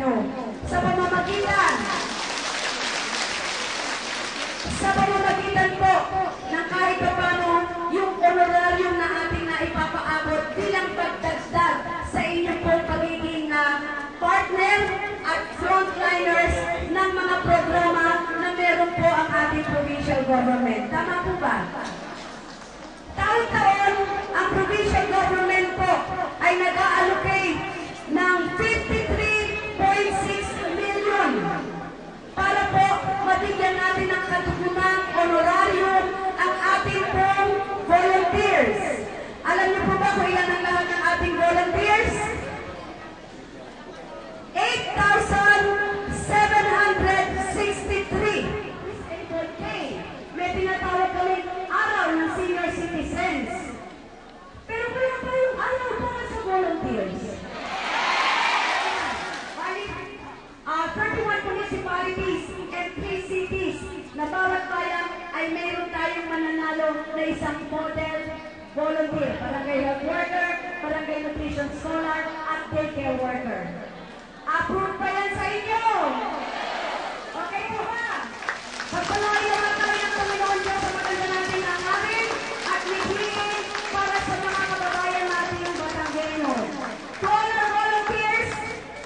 inyo. Sa pamamagitan po ng kahit paano yung honorarium na ating naipapaabot bilang pagdagdag sa inyong pong pagiging partner at frontliners ng mga programa na meron po ang ating provincial government. Tama po ba? Taon-taon, ang provincial government po ay nag-allocate ng 53.6 million para po mabigyan natin ng katugunang honorarium ang ating pong volunteers. Alam niyo po ba kung ilan ang lahat ng ating volunteers? 8,763. May tinatawag kami araw ng senior citizens. Pero wala pa yung araw para sa volunteers. 31 municipalities and 3 cities na bawat bayan ay mayroon tayong mananalo na isang model volunteer. Barangay health worker, barangay nutrition scholar, at daycare worker. Approved pa yan sa inyo? Okay po ba? Pagpalain naman kami ng Panginoon Diyos sa maganda natin ang amin at lihiin para sa mga kababayan natin yung Batangueno. To all our volunteers,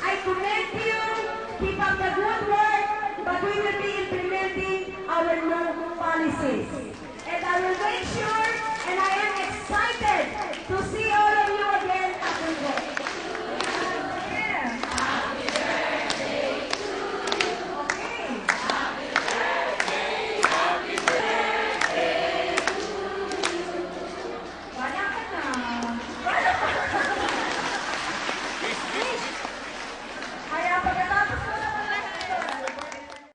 I commend you. Keep up the good work, but we will be implementing our new policies.